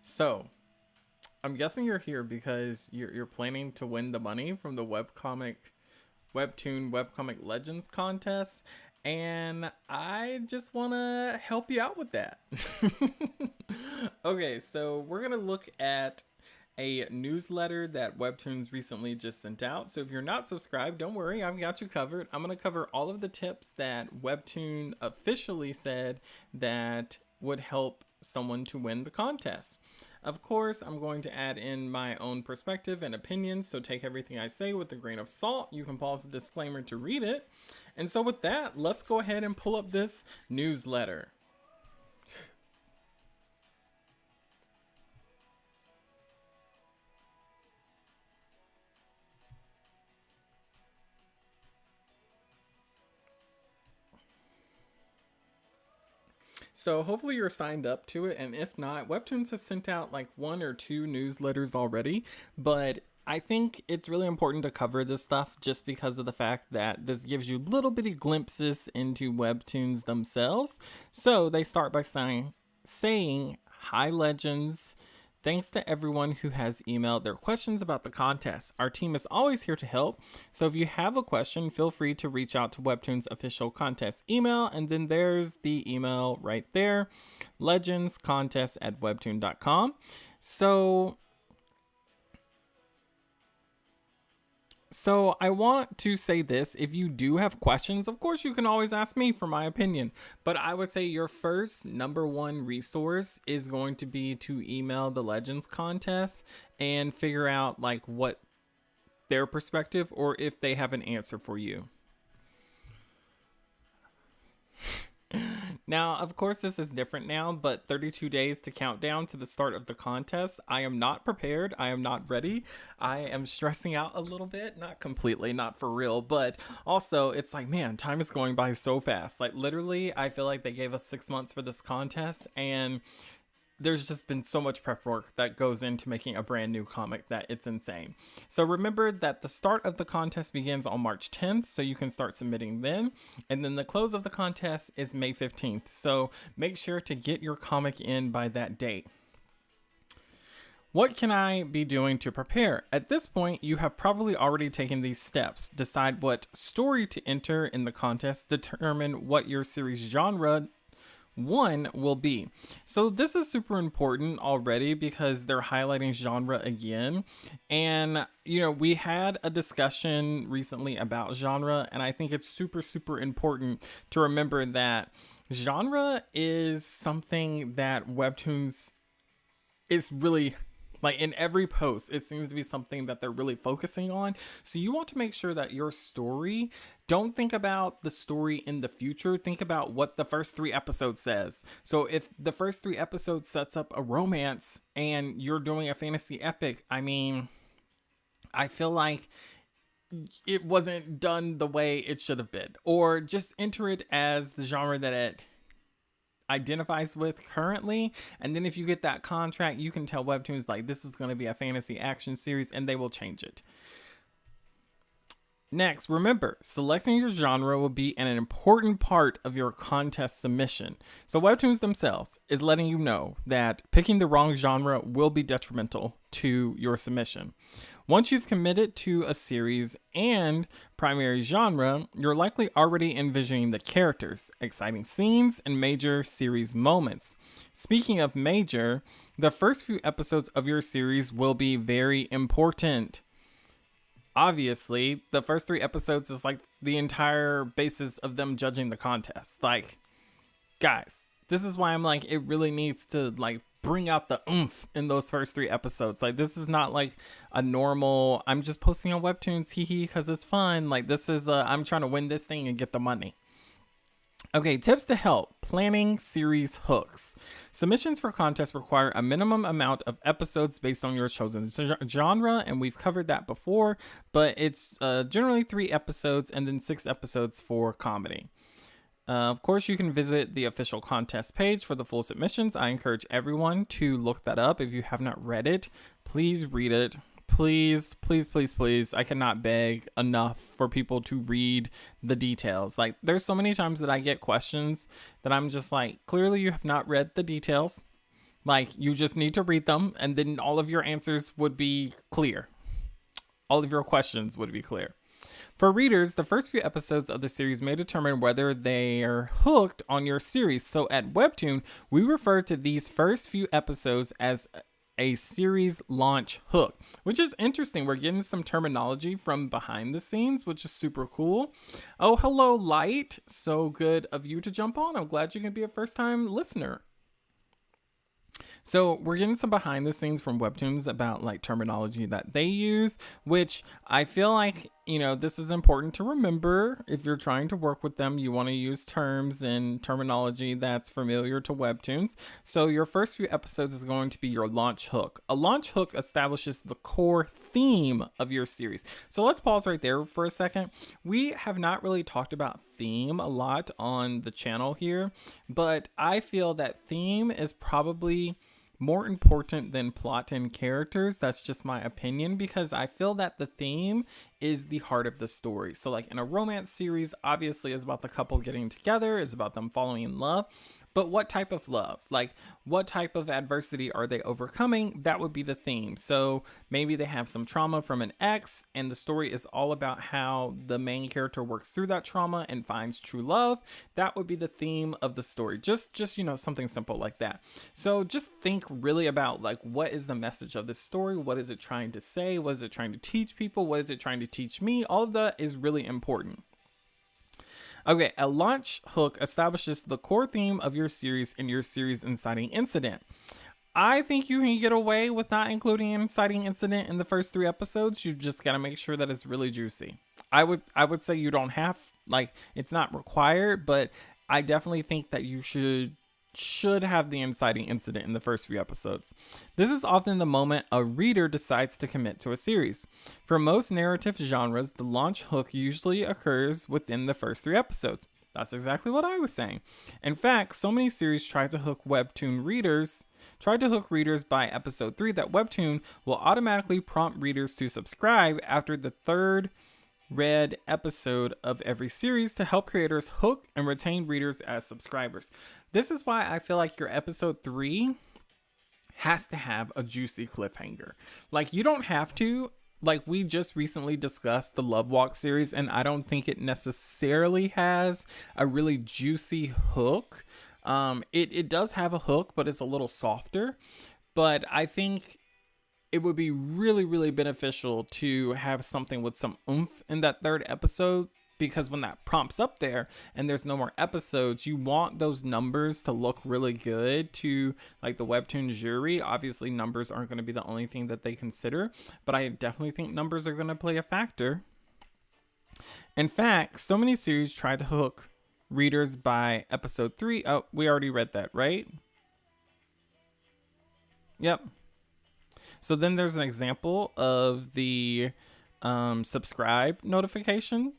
So, I'm guessing you're here because you're planning to win the money from the Webtoon Webcomic Legends contest, and I just want to help you out with that. Okay, so we're going to look at a newsletter that Webtoons recently just sent out. So if you're not subscribed, don't worry, I've got you covered. I'm going to cover all of the tips that Webtoon officially said that would help someone to win the contest. Of course, I'm going to add in my own perspective and opinions, so take everything I say with a grain of salt. You can pause the disclaimer to read it. And so with that, let's go ahead and pull up this newsletter. So hopefully you're signed up to it, and if not, Webtoons has sent out like one or two newsletters already, but I think it's really important to cover this stuff just because of the fact that this gives you little bitty glimpses into Webtoons themselves. So they start by saying hi legends. Thanks to everyone who has emailed their questions about the contest. Our team is always here to help, so if you have a question, feel free to reach out to Webtoon's official contest email, and then there's the email right there, legendscontest@webtoon.com. So I want to say this. If you do have questions, of course, you can always ask me for my opinion. But I would say your first number one resource is going to be to email the Legends contest and figure out like what their perspective or if they have an answer for you. Now, of course, this is different now, but 32 days to count down to the start of the contest. I am not prepared. I am not ready. I am stressing out a little bit. Not completely, not for real, but also it's like, man, time is going by so fast. Like, literally, I feel like they gave us 6 months for this contest, and there's just been so much prep work that goes into making a brand new comic that it's insane. So remember that the start of the contest begins on March 10th, so you can start submitting then. And then the close of the contest is May 15th. So make sure to get your comic in by that date. What can I be doing to prepare? At this point, you have probably already taken these steps. Decide what story to enter in the contest. Determine what your series genre one will be. So this is super important already because they're highlighting genre again. And, we had a discussion recently about genre, and I think it's super, super important to remember that genre is something that Webtoons is really like in every post, it seems to be something that they're really focusing on. So you want to make sure that your story, don't think about the story in the future. Think about what the first 3 episodes says. So if the first 3 episodes sets up a romance and you're doing a fantasy epic, I mean, I feel like it wasn't done the way it should have been. Or just enter it as the genre that it identifies with currently, and then if you get that contract, you can tell Webtoons like this is going to be a fantasy action series, and they will change it. Next, remember, selecting your genre will be an important part of your contest submission. So Webtoons themselves is letting you know that picking the wrong genre will be detrimental to your submission. Once you've committed to a series and primary genre, you're likely already envisioning the characters, exciting scenes, and major series moments. Speaking of major, the first few episodes of your series will be very important. Obviously, the first 3 episodes is like the entire basis of them judging the contest. Like, guys, this is why I'm like, it really needs to like bring out the oomph in those first 3 episodes. Like, this is not like a normal, I'm just posting on Webtoons, hee because it's fun. Like, this is, I'm trying to win this thing and get the money. Okay, tips to help planning series hooks. Submissions for contests require a minimum amount of episodes based on your chosen genre, and we've covered that before, but it's generally 3 episodes and then 6 episodes for comedy. Of course, you can visit the official contest page for the full submissions. I encourage everyone to look that up. If you have not read it, please read it. Please, please, please, please. I cannot beg enough for people to read the details. Like, there's so many times that I get questions that I'm just like, clearly you have not read the details. Like, you just need to read them, and then all of your answers would be clear. All of your questions would be clear. For readers, the first few episodes of the series may determine whether they're hooked on your series. So at Webtoon, we refer to these first few episodes as a series launch hook, which is interesting. We're getting some terminology from behind the scenes, which is super cool. Oh, hello, Light. So good of you to jump on. I'm glad you can be a first time listener. So we're getting some behind the scenes from Webtoons about like terminology that they use, which I feel like, you know, this is important to remember. If you're trying to work with them, you want to use terms and terminology that's familiar to Webtoons. So your first few episodes is going to be your launch hook. A launch hook establishes the core theme of your series. So let's pause right there for a second. We have not really talked about theme a lot on the channel here, but I feel that theme is probably more important than plot and characters. That's just my opinion, because I feel that the theme is the heart of the story. So like in a romance series, obviously it's about the couple getting together, it's about them falling in love. But what type of love? Like, what type of adversity are they overcoming? That would be the theme. So maybe they have some trauma from an ex, and the story is all about how the main character works through that trauma and finds true love. That would be the theme of the story. Just you know, something simple like that. So just think really about like, what is the message of this story? What is it trying to say? What is it trying to teach people? What is it trying to teach me? All of that is really important. Okay, a launch hook establishes the core theme of your series and your series inciting incident. I think you can get away with not including an inciting incident in the first 3 episodes. You just gotta make sure that it's really juicy. I would say you don't have, like, it's not required, but I definitely think that you should have the inciting incident in the first few episodes. This is often the moment a reader decides to commit to a series. For most narrative genres, the launch hook usually occurs within the first 3 episodes. That's exactly what I was saying. In fact, so many series try to hook readers by episode 3 that Webtoon will automatically prompt readers to subscribe after the 3rd read episode of every series to help creators hook and retain readers as subscribers. This is why I feel like your episode 3 has to have a juicy cliffhanger. Like, you don't have to. Like, we just recently discussed the Love Walk series, and I don't think it necessarily has a really juicy hook. It does have a hook, but it's a little softer. But I think it would be really, really beneficial to have something with some oomph in that 3rd episode, because when that prompts up there and there's no more episodes, you want those numbers to look really good to like the Webtoon jury. Obviously, numbers aren't going to be the only thing that they consider, but I definitely think numbers are going to play a factor. In fact, so many series try to hook readers by episode 3. Oh, we already read that, right? Yep. So then there's an example of the subscribe notification.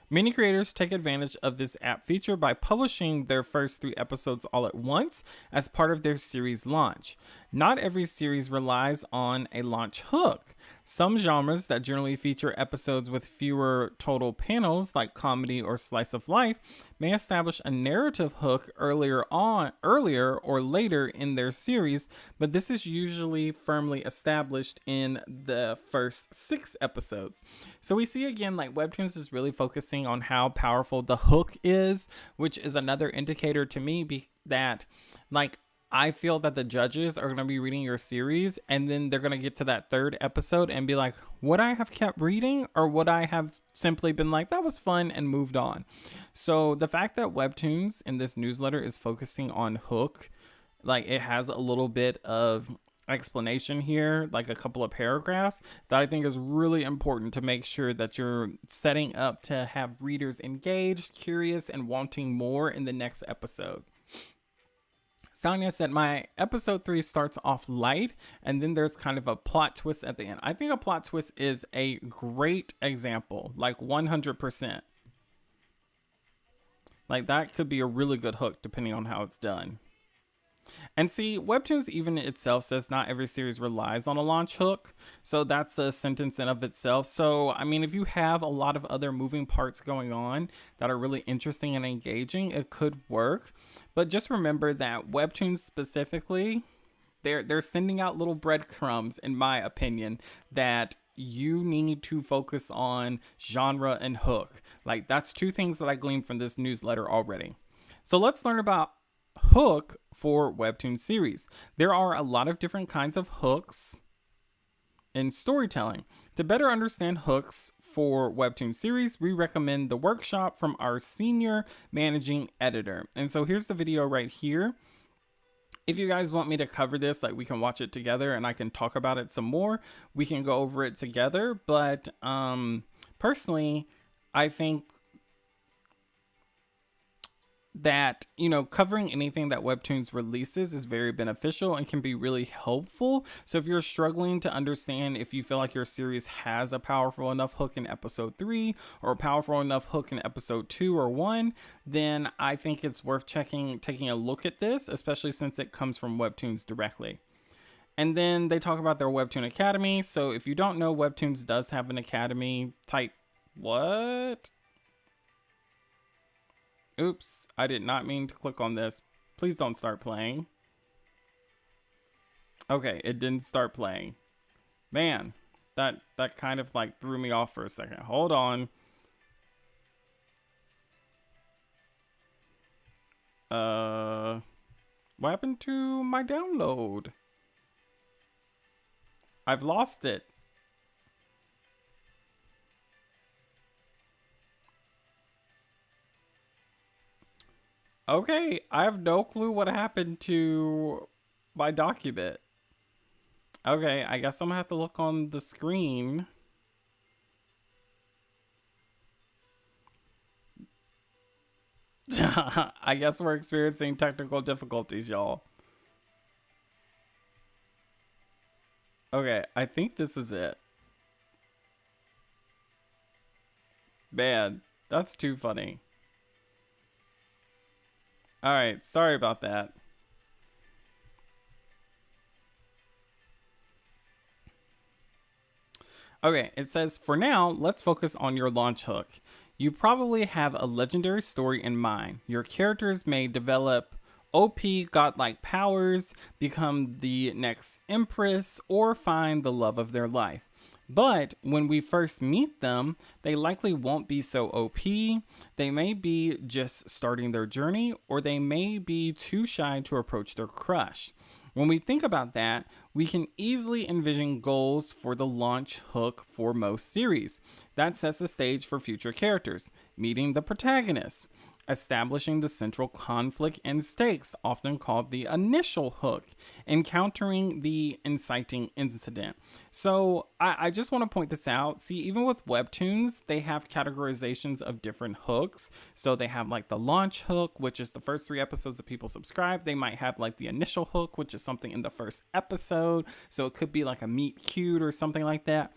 Many creators take advantage of this app feature by publishing their first 3 episodes all at once as part of their series launch. Not every series relies on a launch hook. Some genres that generally feature episodes with fewer total panels, like comedy or slice of life, may establish a narrative hook earlier or later in their series, but this is usually firmly established in the first 6 episodes. So we see again, like, Webtoons is really focusing on how powerful the hook is, which is another indicator to me that, like, I feel that the judges are going to be reading your series, and then they're going to get to that 3rd episode and be like, would I have kept reading, or would I have simply been like, that was fun, and moved on? So the fact that Webtoons in this newsletter is focusing on hook, like, it has a little bit of explanation here, like a couple of paragraphs, that I think is really important to make sure that you're setting up to have readers engaged, curious, and wanting more in the next episode. Sonia said, my episode 3 starts off light, and then there's kind of a plot twist at the end. I think a plot twist is a great example, like 100%. Like, that could be a really good hook depending on how it's done. And see, Webtoons even itself says not every series relies on a launch hook. So that's a sentence in of itself. So, I mean, if you have a lot of other moving parts going on that are really interesting and engaging, it could work. But just remember that Webtoons specifically, they're sending out little breadcrumbs, in my opinion, that you need to focus on genre and hook. Like, that's two things that I gleaned from this newsletter already. So let's learn about hook for Webtoon series. There are a lot of different kinds of hooks in storytelling. To better understand hooks for Webtoon series, we recommend the workshop from our senior managing editor. And so here's the video right here. If you guys want me to cover this, like, we can watch it together and I can talk about it some more. We can go over it together. But personally, I think that, you know, covering anything that Webtoons releases is very beneficial and can be really helpful. So if you're struggling to understand if you feel like your series has a powerful enough hook in episode 3 or a powerful enough hook in episode 2 or 1, then I think it's worth taking a look at this, especially since it comes from Webtoons directly. And then they talk about their Webtoon Academy. So if you don't know, Webtoons does have an academy. Type what? Oops, I did not mean to click on this. Please don't start playing. Okay, it didn't start playing. Man, that kind of like threw me off for a second. Hold on. What happened to my download? I've lost it. Okay, I have no clue what happened to my document. Okay, I guess I'm gonna have to look on the screen. I guess we're experiencing technical difficulties, y'all. Okay, I think this is it. Man, that's too funny. All right, sorry about that. Okay, it says, for now, let's focus on your launch hook. You probably have a legendary story in mind. Your characters may develop OP godlike powers, become the next empress, or find the love of their life. But when we first meet them, they likely won't be so OP. They may be just starting their journey, or they may be too shy to approach their crush. When we think about that, we can easily envision goals for the launch hook for most series. That sets the stage for future characters, meeting the protagonist, establishing the central conflict and stakes, often called the initial hook, encountering the inciting incident. So I just want to point this out. See, even with Webtoons, they have categorizations of different hooks. So they have like the launch hook, which is the first 3 episodes that people subscribe. They might have like the initial hook, which is something in the first episode. So it could be like a meet cute or something like that.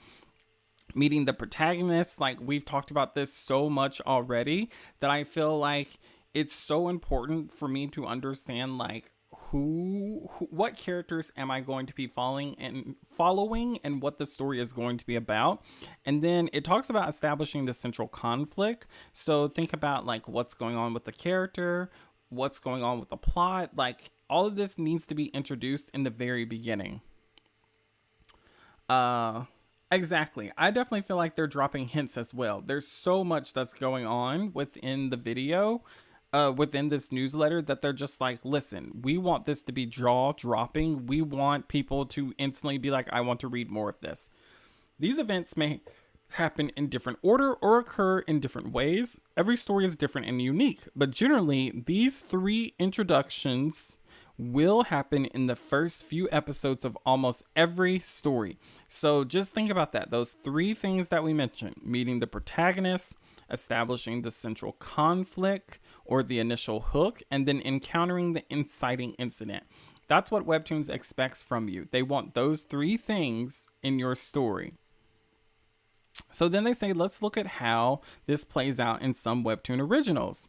Meeting the protagonist, like we've talked about this so much already that I feel like it's so important for me to understand like who what characters am I going to be following and what the story is going to be about. And then it talks about establishing the central conflict. So think about like what's going on with the character, what's going on with the plot. Like all of this needs to be introduced in the very beginning. Exactly. I definitely feel like they're dropping hints as well. There's so much that's going on within the video, within this newsletter, that they're just like, listen, we want this to be jaw dropping. We want people to instantly be like, I want to read more of this. These events may happen in different order or occur in different ways. Every story is different and unique, but generally, these 3 introductions will happen in the first few episodes of almost every story. So just think about that. Those 3 things that we mentioned: meeting the protagonist, establishing the central conflict or the initial hook, and then encountering the inciting incident. That's what Webtoons expects from you. They want those 3 things in your story. So then they say, let's look at how this plays out in some Webtoon originals.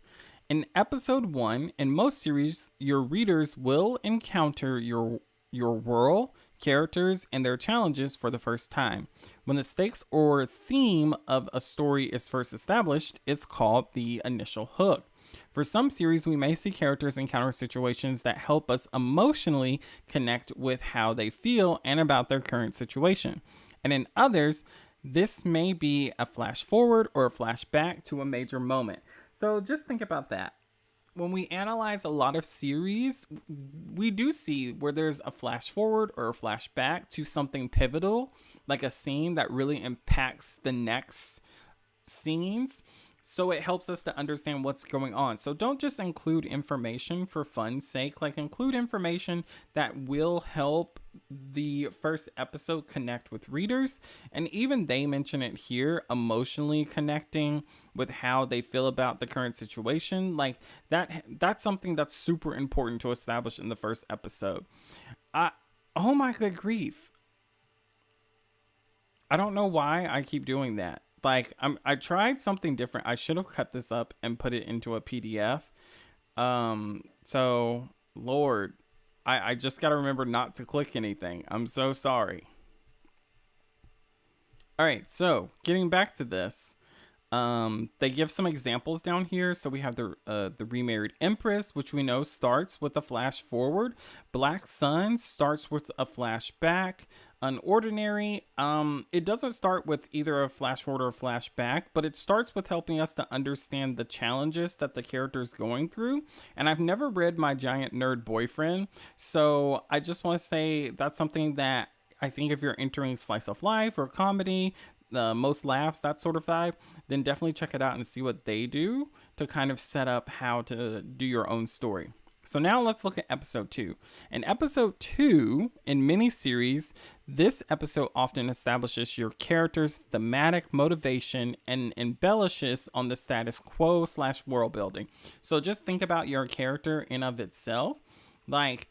In episode 1, in most series, your readers will encounter your world, characters, and their challenges for the first time. When the stakes or theme of a story is first established, it's called the initial hook. For some series, we may see characters encounter situations that help us emotionally connect with how they feel and about their current situation. And in others, this may be a flash forward or a flashback to a major moment. So just think about that. When we analyze a lot of series, we do see where there's a flash forward or a flashback to something pivotal, like a scene that really impacts the next scenes. So it helps us to understand what's going on. So don't just include information for fun's sake, like include information that will help the first episode connect with readers. And even they mention it here, emotionally connecting with how they feel about the current situation. Like that's something that's super important to establish in the first episode. Oh my good grief. I don't know why I keep doing that. Like I tried something different. I should have cut this up and put it into a PDF. So Lord, I just got to remember not to click anything. I'm so sorry. All right. So getting back to this, they give some examples down here. So we have the Remarried Empress, which we know starts with a flash forward. Black Sun starts with a flashback. Unordinary, it doesn't start with either a flash forward or a flashback, but it starts with helping us to understand the challenges that the character is going through. And I've never read My Giant Nerd Boyfriend, so I just want to say that's something that I think if you're entering slice of life or comedy, the most laughs, that sort of vibe, then definitely check it out and see what they do to kind of set up how to do your own story. So now let's look at episode 2. In episode 2, in miniseries, this episode often establishes your character's thematic motivation and embellishes on the status quo / world building. So just think about your character in of itself. Like,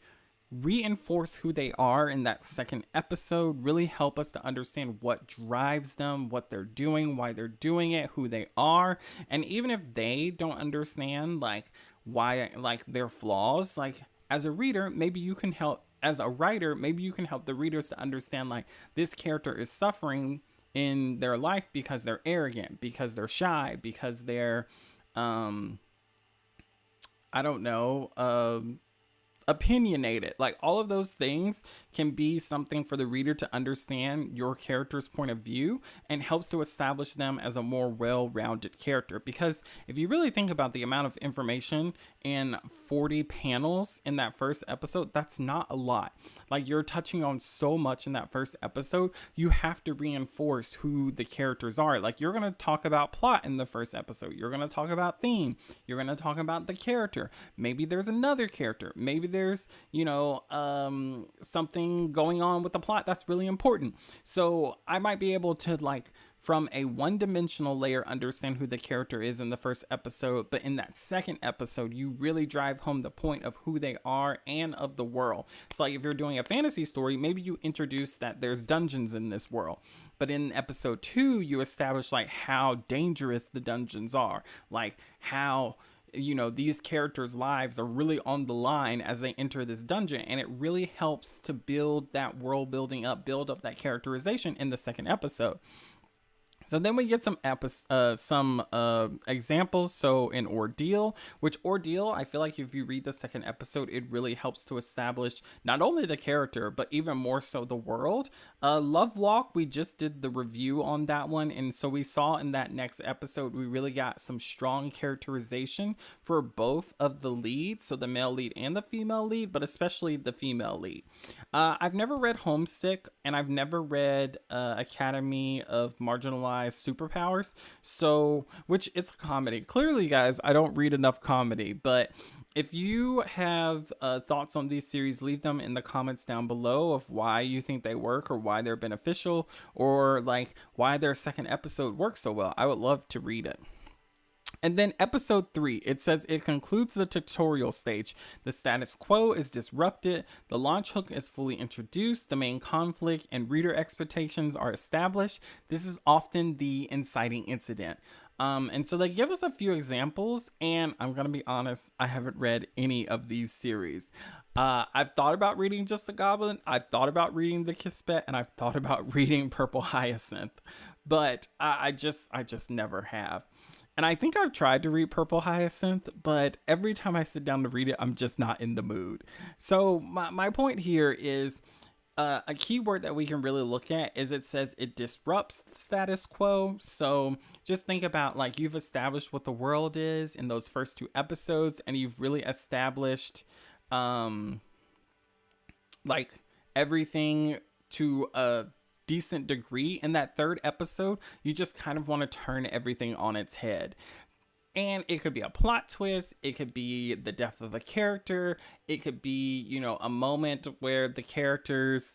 reinforce who they are in that second episode, really help us to understand what drives them, what they're doing, why they're doing it, who they are. And even if they don't understand, like, why, like, their flaws, like, as a reader, maybe you can help, as a writer, maybe you can help the readers to understand, like, this character is suffering in their life because they're arrogant, because they're shy, because they're opinionated. Like, all of those things can be something for the reader to understand your character's point of view, and helps to establish them as a more well-rounded character. Because if you really think about the amount of information in 40 panels in that first episode, that's not a lot. Like, you're touching on so much in that first episode, you have to reinforce who the characters are. Like, you're going to talk about plot in the first episode, you're going to talk about theme, you're going to talk about the character, maybe there's another character, maybe there's, something going on with the plot that's really important. So I might be able to, like, from a one-dimensional layer, understand who the character is in the first episode, but in that second episode, you really drive home the point of who they are and of the world. So, like, if you're doing a fantasy story, maybe you introduce that there's dungeons in this world, but in episode 2, you establish, like, how dangerous the dungeons are, like how these characters' lives are really on the line as they enter this dungeon. And it really helps to build that world building up, build up that characterization in the second episode. So then we get some examples. So in Ordeal, I feel like if you read the second episode, it really helps to establish not only the character, but even more so the world. Love Walk, we just did the review on that one. And so we saw in that next episode, we really got some strong characterization for both of the leads. So the male lead and the female lead, but especially the female lead. I've never read Homesick, and I've never read Academy of Marginalized Superpowers, so which it's a comedy. Clearly, guys, I don't read enough comedy, but if you have thoughts on these series, leave them in the comments down below of why you think they work, or why they're beneficial, or like why their second episode works so well. I would love to read it. And then episode 3, it says it concludes the tutorial stage. The status quo is disrupted. The launch hook is fully introduced. The main conflict and reader expectations are established. This is often the inciting incident. And so they give us a few examples, and I'm gonna be honest, I haven't read any of these series. I've thought about reading Just the Goblin, I've thought about reading The Kismet, and I've thought about reading Purple Hyacinth, but I just never have. And I think I've tried to read Purple Hyacinth, but every time I sit down to read it, I'm just not in the mood. So my point here is a key word that we can really look at is it says it disrupts the status quo. So just think about like you've established what the world is in those first two episodes, and you've really established like everything to a decent degree. In that third episode, you just kind of want to turn everything on its head. And it could be a plot twist, it could be the death of a character, it could be, a moment where the characters,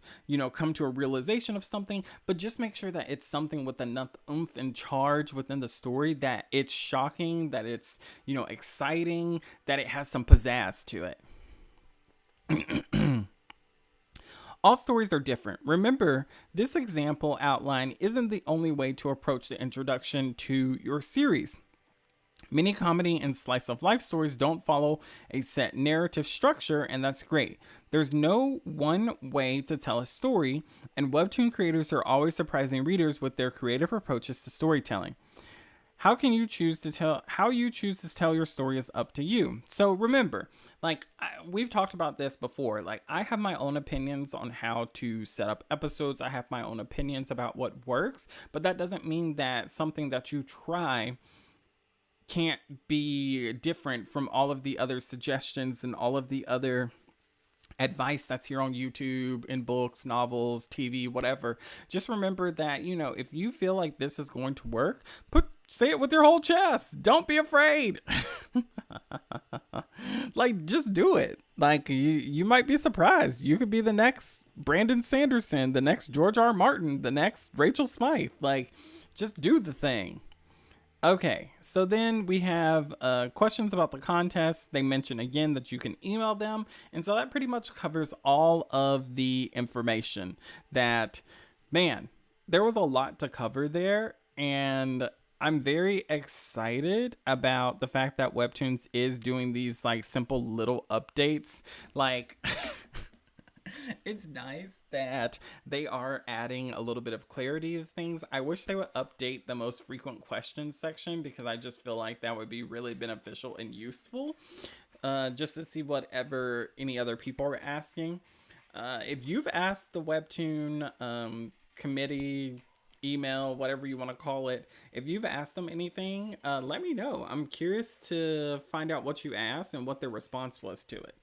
come to a realization of something, but just make sure that it's something with enough oomph and charge within the story that it's shocking, that it's, exciting, that it has some pizzazz to it. All stories are different. Remember, this example outline isn't the only way to approach the introduction to your series. Many comedy and slice of life stories don't follow a set narrative structure, and that's great. There's no one way to tell a story, and Webtoon creators are always surprising readers with their creative approaches to storytelling. How you choose to tell your story is up to you. So remember, we've talked about this before. I have my own opinions on how to set up episodes. I have my own opinions about what works, but that doesn't mean that something that you try can't be different from all of the other suggestions and all of the other advice that's here on YouTube, in books, novels, TV, whatever. Just remember that, if you feel like this is going to work, say it with your whole chest. Don't be afraid. Just do it. You might be surprised. You could be the next Brandon Sanderson, the next George R. Martin, the next Rachel Smythe. Just do the thing. Okay, so then we have questions about the contest. They mention again that you can email them. And so that pretty much covers all of the information that, man, there was a lot to cover there. And I'm very excited about the fact that Webtoons is doing these simple little updates. It's nice that they are adding a little bit of clarity to things. I wish they would update the most frequent questions section, because I just feel like that would be really beneficial and useful, just to see whatever any other people are asking. If you've asked the Webtoon committee, email, whatever you want to call it, if you've asked them anything, let me know. I'm curious to find out what you asked and what their response was to it.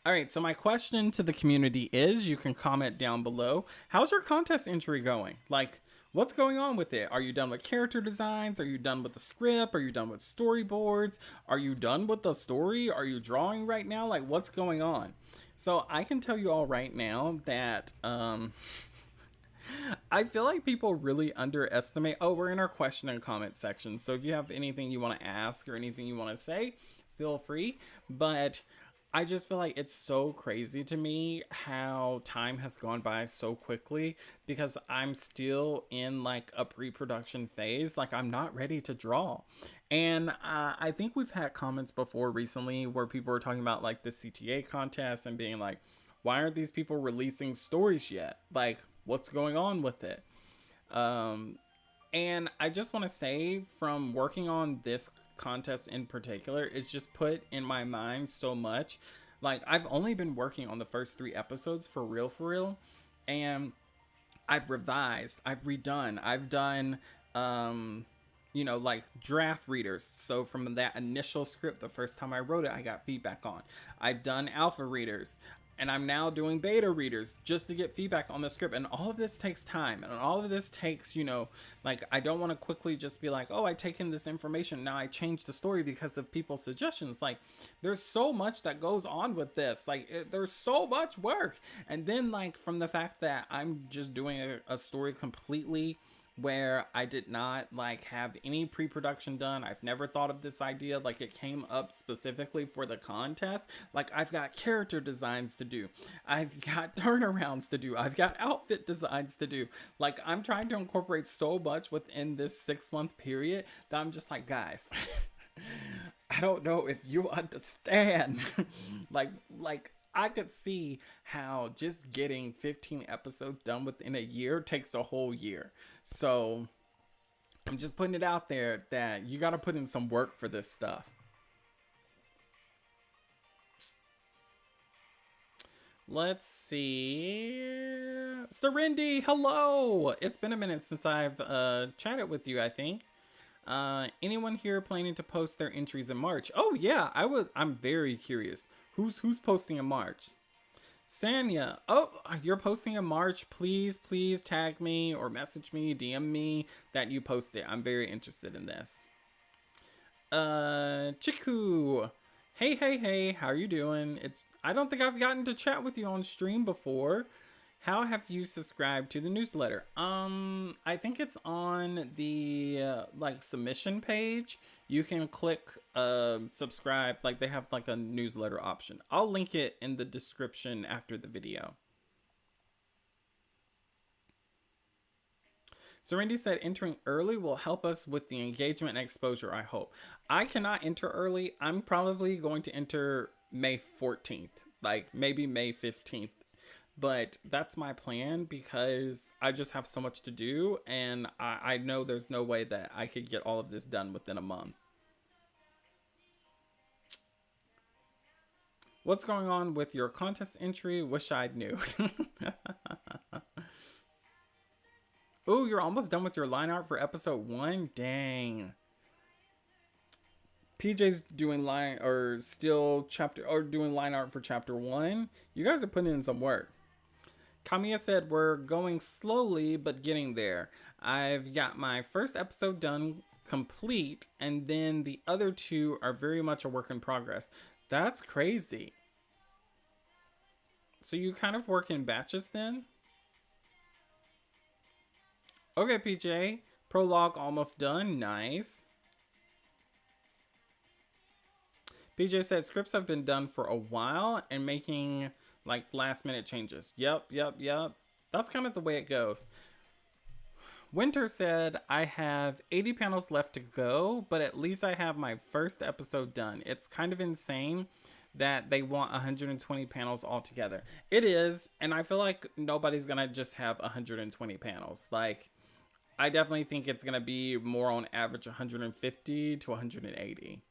All right, so my question to the community is, you can comment down below, how's your contest entry going? What's going on with it? Are you done with character designs? Are you done with the script? Are you done with storyboards? Are you done with the story? Are you drawing right now? What's going on? So I can tell you all right now that I feel like people really underestimate. Oh, we're in our question and comment section. So if you have anything you want to ask or anything you want to say, feel free. But I just feel like it's so crazy to me how time has gone by so quickly, because I'm still in a pre-production phase. I'm not ready to draw. And I think we've had comments before recently where people were talking about the CTA contest and being like, why aren't these people releasing stories yet? What's going on with it? And I just want to say, from working on this contest in particular, it's just put in my mind so much. I've only been working on the first 3 episodes for real, and I've revised, I've redone, I've done draft readers. So from that initial script, the first time I wrote it, I got feedback on. I've done alpha readers, and I'm now doing beta readers just to get feedback on the script. And all of this takes time, and all of this takes, I don't want to quickly just be like, oh, I take in this information, now I change the story because of people's suggestions. There's so much that goes on with this. There's so much work. And then from the fact that I'm just doing a story completely where I did not like have any pre-production done. I've never thought of this idea. Like it came up specifically for the contest. Like I've got character designs to do. I've got turnarounds to do. I've got outfit designs to do. Like I'm trying to incorporate so much within this 6-month period that I'm just like, guys, I don't know if you understand. like I could see how just getting 15 episodes done within a year takes a whole year. So I'm just putting it out there that you got to put in some work for this stuff. Let's see. Serendi, hello. It's been a minute since I've chatted with you, I think. Anyone here planning to post their entries in March? Oh yeah, I'm very curious. Who's posting in March? Sanya. Oh, you're posting in March. Please tag me or message me, DM me that you post it. I'm very interested in this. Chiku. Hey, how are you doing? I don't think I've gotten to chat with you on stream before. How have you subscribed to the newsletter? I think it's on the like submission page. You can click subscribe. Like they have like a newsletter option. I'll link it in the description after the video. So Randy said entering early will help us with the engagement and exposure, I hope. I cannot enter early. I'm probably going to enter May 14th, like maybe May 15th. But that's my plan because I just have so much to do and I know there's no way that I could get all of this done within a month. What's going on with your contest entry? Wish I knew. Ooh, you're almost done with your line art for episode 1? Dang. PJ's doing line art for chapter 1. You guys are putting in some work. Kamiya said we're going slowly but getting there. I've got my first episode done complete and then the other 2 are very much a work in progress. That's crazy. So you kind of work in batches then? Okay, PJ. Prologue almost done. Nice. PJ said scripts have been done for a while and making like last minute changes. Yep. That's kind of the way it goes. Winter said I have 80 panels left to go, but at least I have my first episode done. It's kind of insane that they want 120 panels altogether. It is, and I feel like nobody's gonna just have 120 panels. Like, I definitely think it's gonna be more on average 150 to 180.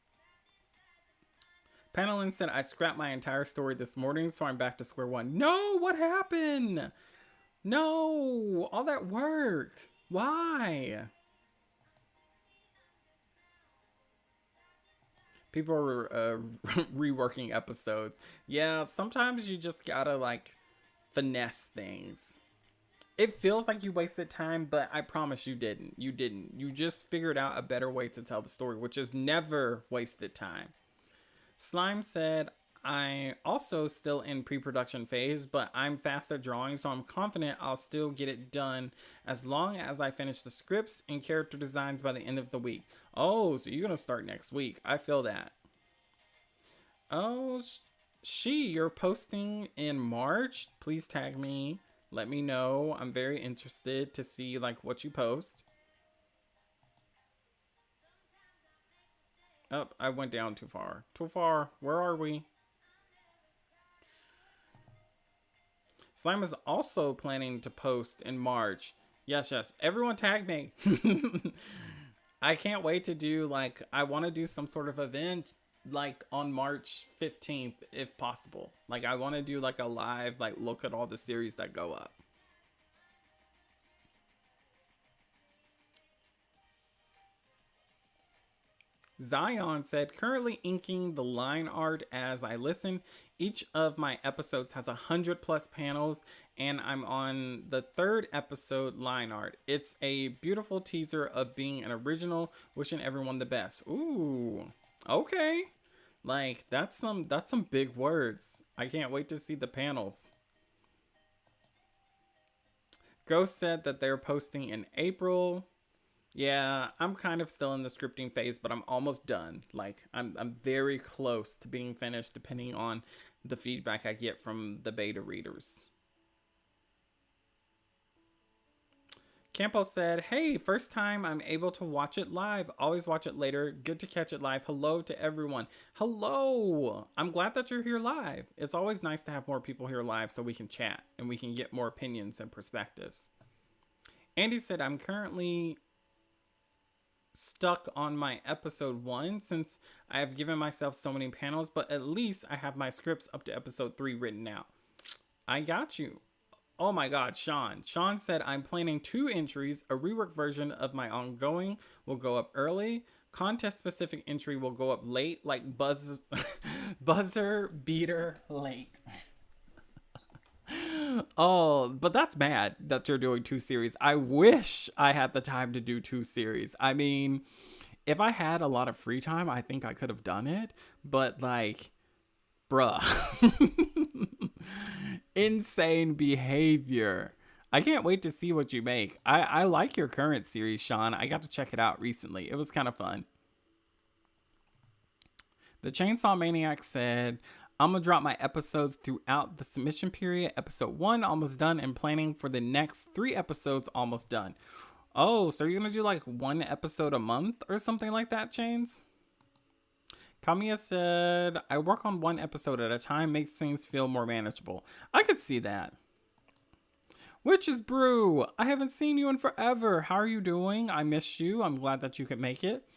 Panelin said, I scrapped my entire story this morning, so I'm back to square one. No, what happened? No, all that work. Why? People are reworking episodes. Yeah, sometimes you just gotta like finesse things. It feels like you wasted time, but I promise you didn't. You didn't. You just figured out a better way to tell the story, which is never wasted time. Slime said, I also still in pre-production phase, but I'm fast at drawing, so I'm confident I'll still get it done as long as I finish the scripts and character designs by the end of the week. Oh, so you're going to start next week. I feel that. Oh, you're posting in March? Please tag me. Let me know. I'm very interested to see like what you post. Oh, I went down too far. Too far. Where are we? Slime is also planning to post in March. Yes. Everyone tag me. I can't wait to do like, I want to do some sort of event like on March 15th if possible. Like I want to do like a live like look at all the series that go up. Zion said, currently inking the line art as I listen. Each of my episodes has 100+ panels, and I'm on the 3rd episode line art. It's a beautiful teaser of being an original, wishing everyone the best. Ooh, okay. Like, that's some big words. I can't wait to see the panels. Ghost said that they're posting in April. Yeah, I'm kind of still in the scripting phase, but I'm almost done. Like I'm very close to being finished depending on the feedback I get from the beta readers. Campo said, "Hey, first time I'm able to watch it live. Always watch it later. Good to catch it live. Hello to everyone." Hello. I'm glad that you're here live. It's always nice to have more people here live so we can chat and we can get more opinions and perspectives. Andy said, "I'm currently stuck on my episode 1 since I have given myself so many panels, but at least I have my scripts up to episode 3 written out." I got you. Oh my god, Sean. Sean said, "I'm planning 2 entries. A rework version of my ongoing will go up early. Contest specific entry will go up late, like buzzer beater late." Oh, but that's bad that you're doing 2 series. I wish I had the time to do 2 series. I mean, if I had a lot of free time, I think I could have done it. But like, bruh. Insane behavior. I can't wait to see what you make. I like your current series, Sean. I got to check it out recently. It was kind of fun. The Chainsaw Maniac said, "I'm gonna drop my episodes throughout the submission period. Episode 1 almost done and planning for the next 3 episodes almost done." Oh, so you're gonna do like 1 episode a month or something like that, Chains? Kamiya said, "I work on 1 episode at a time, makes things feel more manageable." I could see that. Witch's Brew, I haven't seen you in forever. How are you doing? I miss you. I'm glad that you could make it.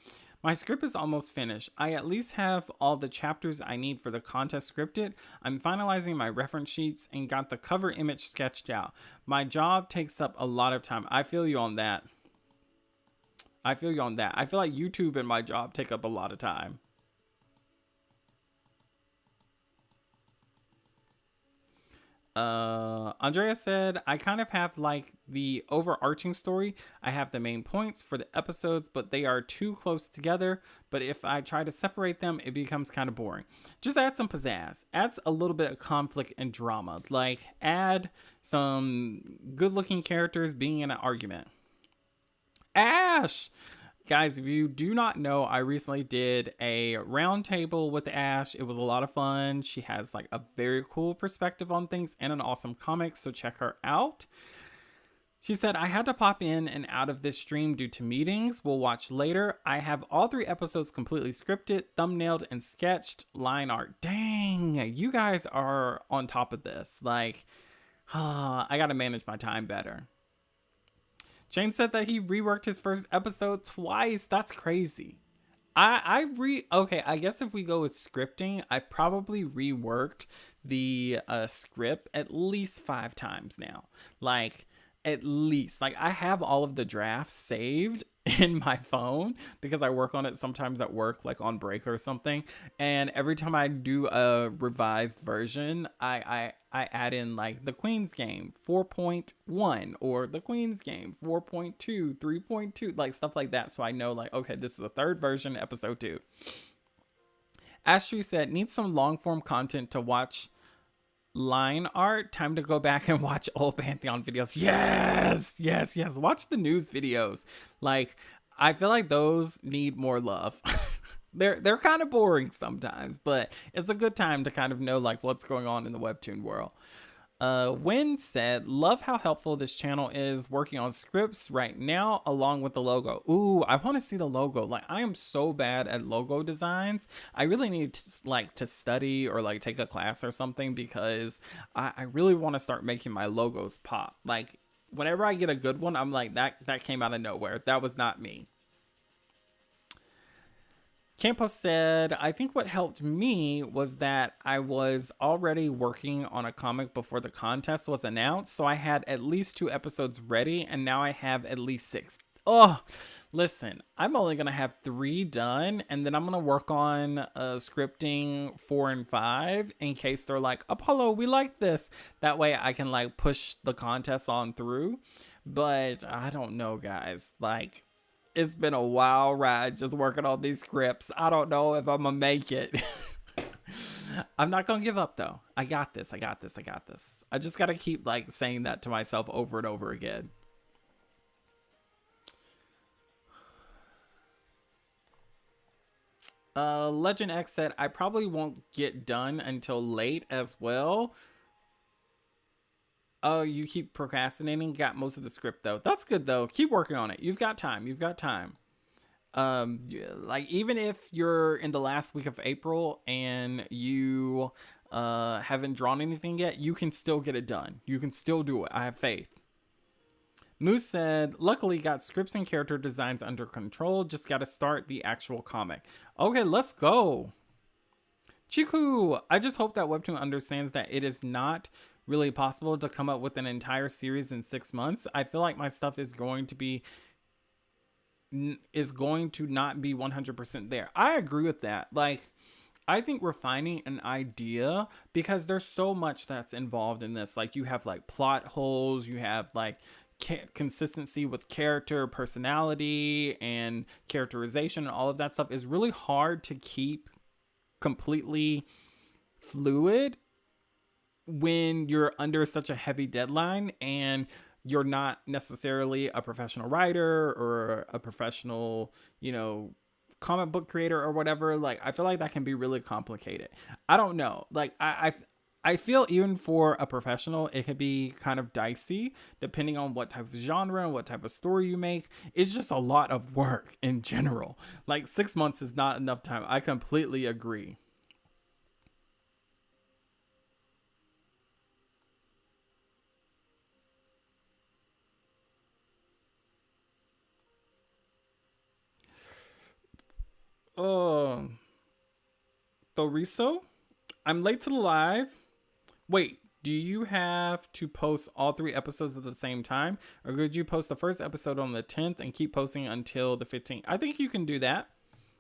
My script is almost finished. I at least have all the chapters I need for the contest scripted. I'm finalizing my reference sheets and got the cover image sketched out. My job takes up a lot of time. I feel you on that. I feel like YouTube and my job take up a lot of time. Andrea said, "I kind of have like the overarching story. I have the main points for the episodes, but they are too close together. But if I try to separate them, it becomes kind of boring. Just add some pizzazz. Add a little bit of conflict and drama. Like add some good looking characters being in an argument." Ash! Guys, if you do not know, I recently did a round table with Ash. It was a lot of fun. She has like a very cool perspective on things and an awesome comic, so check her out. She said, "I had to pop in and out of this stream due to meetings. We'll watch later. I have all 3 episodes completely scripted, thumbnailed, and sketched. Line art." Dang, you guys are on top of this. Like, I gotta manage my time better. Shane said that he reworked his first episode twice. That's crazy. Okay, I guess if we go with scripting, I've probably reworked the script at least 5 times now. Like, at least. Like, I have all of the drafts saved in my phone because I work on it sometimes at work, like on break or something. And every time I do a revised version, I add in like the Queen's Game 4.1 or the Queen's Game 4.2, 3.2, like stuff like that. So I know like, okay, this is the 3rd version, episode 2. Ashley said, "Need some long form content to watch line art. Time to go back and watch old Pantheon videos." Yes. Watch the news videos. Like, I feel like those need more love. They're kind of boring sometimes, but it's a good time to kind of know like what's going on in the webtoon world. Wynn said, "Love how helpful this channel is working on scripts right now along with the logo." Ooh, I want to see the logo. Like, I am so bad at logo designs. I really need to study or like take a class or something because I really want to start making my logos pop. Like, whenever I get a good one, I'm like, that came out of nowhere. That was not me. Campos said, "I think what helped me was that I was already working on a comic before the contest was announced, so I had at least 2 episodes ready, and now I have at least 6. Oh, listen, I'm only going to have 3 done, and then I'm going to work on scripting 4 and 5 in case they're like, Apollo, we like this. That way I can like push the contest on through. But I don't know, guys. Like, it's been a wild ride just working on these scripts. I don't know if I'm gonna make it. I'm not gonna give up though. I got this. I got this. I got this. I just gotta keep like saying that to myself over and over again. Legend X said I probably won't get done until late as well. Oh, you keep procrastinating. Got most of the script though. That's good though. Keep working on it. You've got time. You've got time. Like even if you're in the last week of April and you haven't drawn anything yet, you can still get it done. You can still do it. I have faith. Moose said, luckily got scripts and character designs under control. Just got to start the actual comic. Okay, let's go. Chiku, I just hope that Webtoon understands that it is not really possible to come up with an entire series in 6 months. I feel like my stuff is going to not be 100% there. I agree with that. Like, I think we're finding an idea because there's so much that's involved in this. Like, you have like plot holes, you have like consistency with character, personality, and characterization, and all of that stuff is really hard to keep completely fluid when you're under such a heavy deadline and you're not necessarily a professional writer or a professional, comic book creator or whatever. Like, I feel like that can be really complicated. I don't know. Like, I feel even for a professional, it could be kind of dicey depending on what type of genre and what type of story you make. It's just a lot of work in general. Like 6 months is not enough time. I completely agree. Oh, Thoriso, I'm late to the live. Wait, do you have to post all 3 episodes at the same time? Or could you post the first episode on the 10th and keep posting until the 15th? I think you can do that.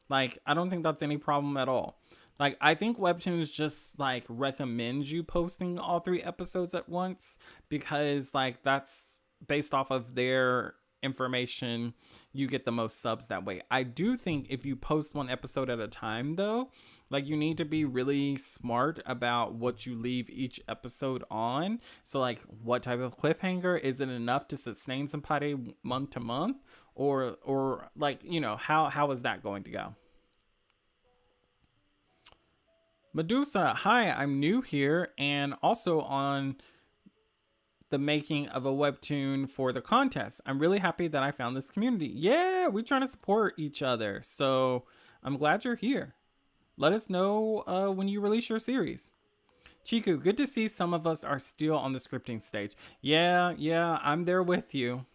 Like, I don't think that's any problem at all. Like, I think Webtoons just, like, recommends you posting all 3 episodes at once because, like, that's based off of their information. You get the most subs that way. I do think if you post 1 episode at a time, though, like, you need to be really smart about what you leave each episode on. So, like, what type of cliffhanger? Is it enough to sustain somebody month to month? Or like, how is that going to go? Medusa, hi, I'm new here and also on the making of a webtoon for the contest. I'm really happy that I found this community. Yeah, we're trying to support each other. So I'm glad you're here. Let us know when you release your series. Chiku, good to see some of us are still on the scripting stage. Yeah, I'm there with you.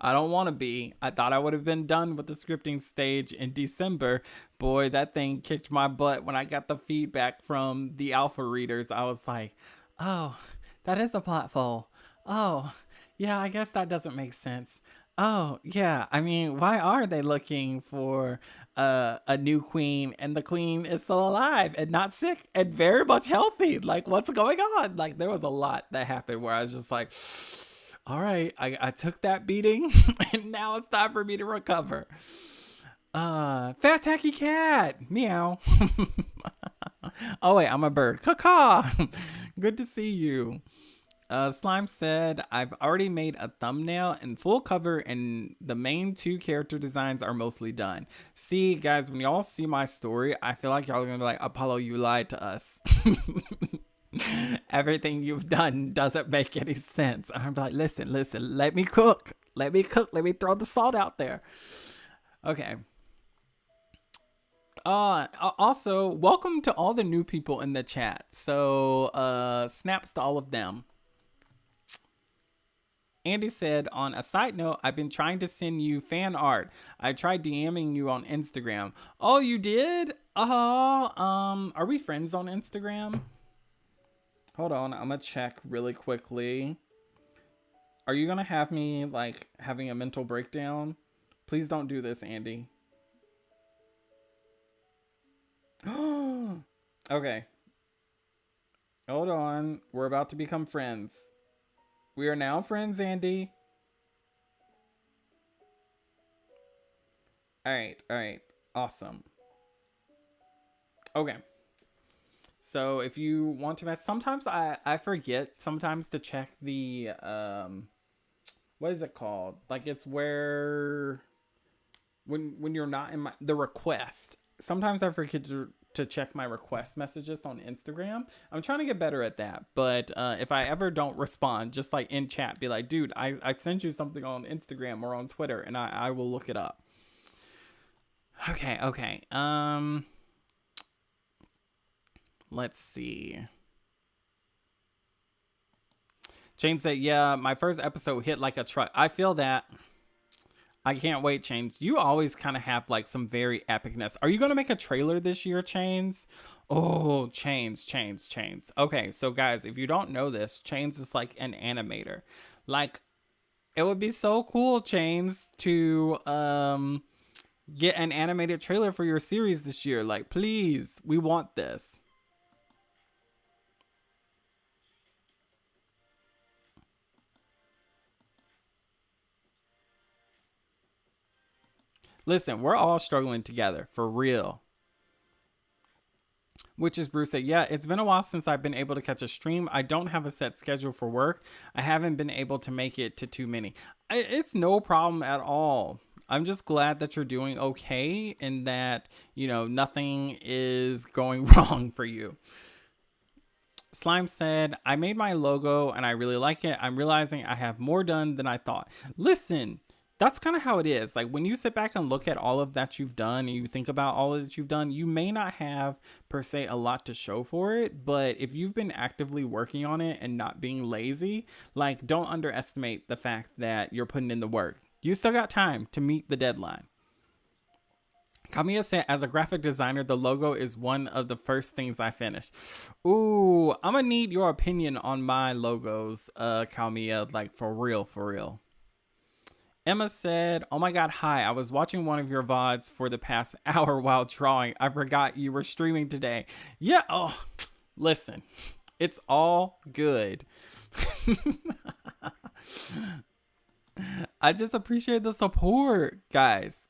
I don't want to be. I thought I would have been done with the scripting stage in December. Boy, that thing kicked my butt when I got the feedback from the alpha readers. I was like, oh, that is a plot hole. Oh, yeah, I guess that doesn't make sense. Oh, yeah. I mean, why are they looking for a new queen and the queen is still alive and not sick and very much healthy? Like, what's going on? Like, there was a lot that happened where I was just like, all right, I took that beating and now it's time for me to recover. Fat tacky cat. Meow. Oh, wait, I'm a bird. Caw. Good to see you. Slime said, I've already made a thumbnail and full cover, and the main 2 character designs are mostly done. See, guys, when y'all see my story, I feel like y'all are gonna be like, Apollo, you lied to us. Everything you've done doesn't make any sense. I'm like, listen, let me cook. Let me throw the salt out there. Okay. Also, welcome to all the new people in the chat. So, snaps to all of them. Andy said, on a side note, I've been trying to send you fan art. I tried DMing you on Instagram. Oh, you did? Are we friends on Instagram? Hold on, I'm gonna check really quickly. Are you gonna have me, like, having a mental breakdown? Please don't do this, Andy. Okay. Hold on. We're about to become friends. We are now friends, Andy. Alright. Awesome. Okay. So if you want to mess, sometimes I forget sometimes to check the what is it called? Like it's where when you're not in the request. Sometimes I forget to check my request messages on Instagram. I'm trying to get better at that. But if I ever don't respond, just like in chat, be like, dude, I sent you something on Instagram or on Twitter, and I will look it up. Okay, okay. Let's see. Jane said, yeah, my first episode hit like a truck. I feel that. I can't wait, Chains. You always kind of have like some very epicness. Are you going to make a trailer this year, Chains? Oh, Chains, Chains, Chains. Okay, so guys, if you don't know this, Chains is like an animator. Like, it would be so cool, Chains, to get an animated trailer for your series this year. Like, please, we want this. Listen, we're all struggling together, for real. Which is Bruce said, yeah, it's been a while since I've been able to catch a stream. I don't have a set schedule for work. I haven't been able to make it to too many. It's no problem at all. I'm just glad that you're doing okay and that, nothing is going wrong for you. Slime said, I made my logo and I really like it. I'm realizing I have more done than I thought. Listen, that's kind of how it is. Like when you sit back and look at all of that you've done and you think about all of that you've done, you may not have per se a lot to show for it. But if you've been actively working on it and not being lazy, like don't underestimate the fact that you're putting in the work. You still got time to meet the deadline. Kamiya said, as a graphic designer, the logo is one of the first things I finish. Ooh, I'm gonna need your opinion on my logos, Kamiya, like for real, for real. Emma said, oh my god, hi, I was watching one of your VODs for the past hour while drawing. I forgot you were streaming today. Yeah, oh, listen, it's all good. I just appreciate the support, guys.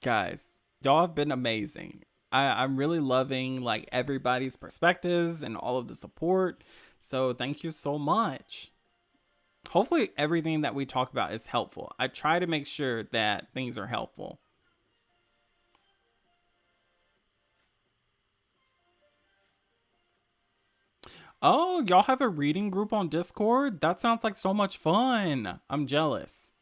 Y'all have been amazing. I'm really loving like everybody's perspectives and all of the support. So thank you so much. Hopefully everything that we talk about is helpful. I try to make sure that things are helpful. Oh, y'all have a reading group on Discord? That sounds like so much fun. I'm jealous.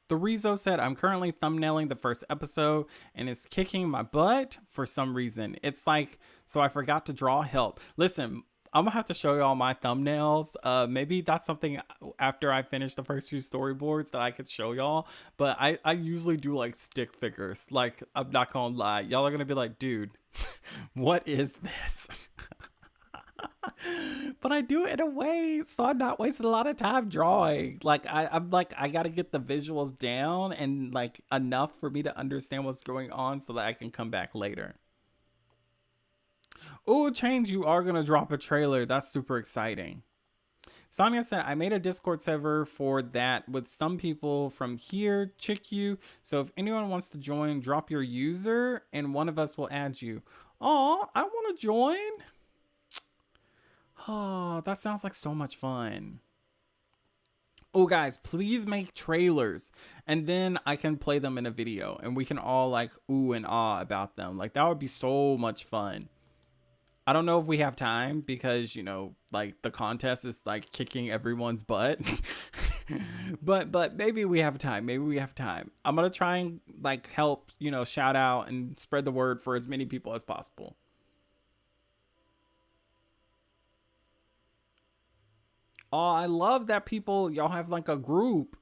The Rezo said, I'm currently thumbnailing the first episode and it's kicking my butt for some reason. It's like, so I forgot to draw help. Listen, I'm gonna have to show y'all my thumbnails. Maybe that's something after I finish the first few storyboards that I could show y'all. But I usually do like stick figures. Like, I'm not gonna lie. Y'all are gonna be like, dude, what is this? But I do it in a way so I'm not wasting a lot of time drawing. Like I'm like I gotta get the visuals down and like enough for me to understand what's going on so that I can come back later. Oh, Change, you are gonna drop a trailer. That's super exciting. Sonia said, I made a Discord server for that with some people from here, Chick You. So if anyone wants to join, drop your user and one of us will add you. Oh, I want to join. Oh, that sounds like so much fun. Oh, guys, please make trailers and then I can play them in a video and we can all like ooh and ah about them. Like that would be so much fun. I don't know if we have time because, like the contest is like kicking everyone's butt. but maybe we have time. Maybe we have time. I'm going to try and like help, shout out and spread the word for as many people as possible. Oh, I love that y'all have like a group.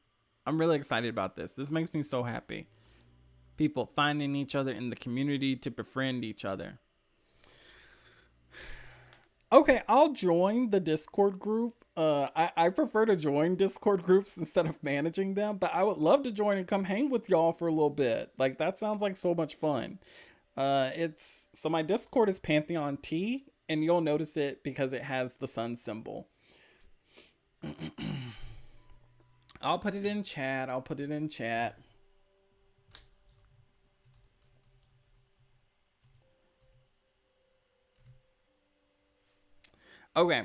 I'm really excited about this. This makes me so happy. People finding each other in the community to befriend each other. Okay, I'll join the Discord group. I prefer to join Discord groups instead of managing them, but I would love to join and come hang with y'all for a little bit. Like that sounds like so much fun. It's so my Discord is Pantheon T, and you'll notice it because it has the sun symbol. I'll put it in chat. Okay.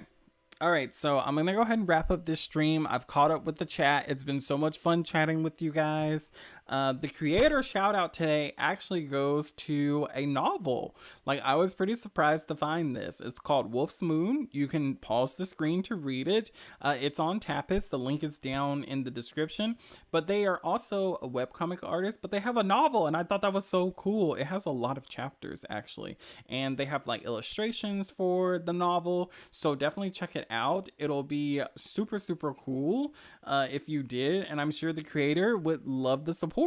All right, so I'm gonna go ahead and wrap up this stream. I've caught up with the chat. It's been so much fun chatting with you guys. The creator shout out today actually goes to a novel. Like, I was pretty surprised to find this. It's called Wolf's Moon. You can pause the screen to read it. It's on Tapas. The link is down in the description. But they are also a webcomic artist, but they have a novel, and I thought that was so cool. It has a lot of chapters, actually, and they have like illustrations for the novel. So definitely check it out. It'll be super, super cool if you did, and I'm sure the creator would love the support.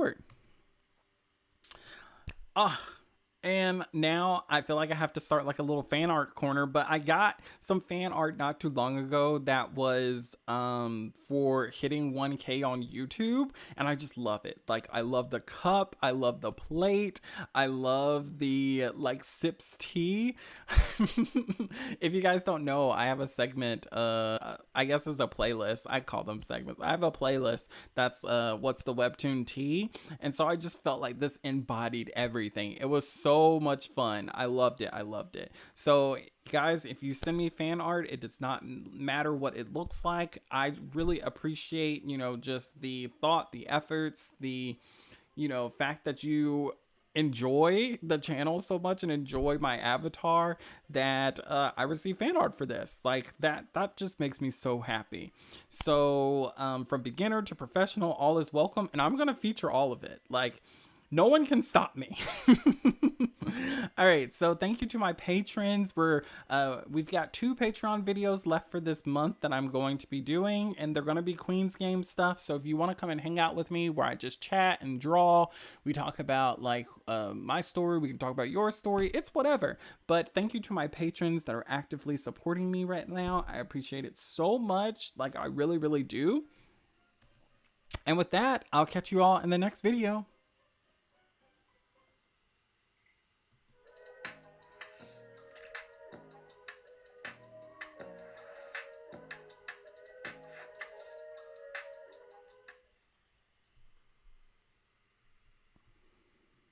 Ah, and now I feel like I have to start like a little fan art corner, but I got some fan art not too long ago that was for hitting 1K on YouTube, and I just love it. Like, I love the cup, I love the plate, I love the like sips tea. If you guys don't know, I have a segment, I guess it's a playlist. I call them segments. I have a playlist that's what's the Webtoon tea, and so I just felt like this embodied everything. It was so much fun. I loved it. I loved it. So guys, if you send me fan art, it does not matter what it looks like. I really appreciate, just the thought, the efforts, the fact that you enjoy the channel so much and enjoy my avatar, that I receive fan art for this. Like, that just makes me so happy. So from beginner to professional, all is welcome, and I'm gonna feature all of it. Like, no one can stop me. All right, so thank you to my patrons. We've got 2 Patreon videos left for this month that I'm going to be doing, and they're going to be Queen's Game stuff. So if you want to come and hang out with me, where I just chat and draw, we talk about like my story, we can talk about your story, it's whatever. But thank you to my patrons that are actively supporting me right now. I appreciate it so much. Like, I really, really do. And with that, I'll catch you all in the next video.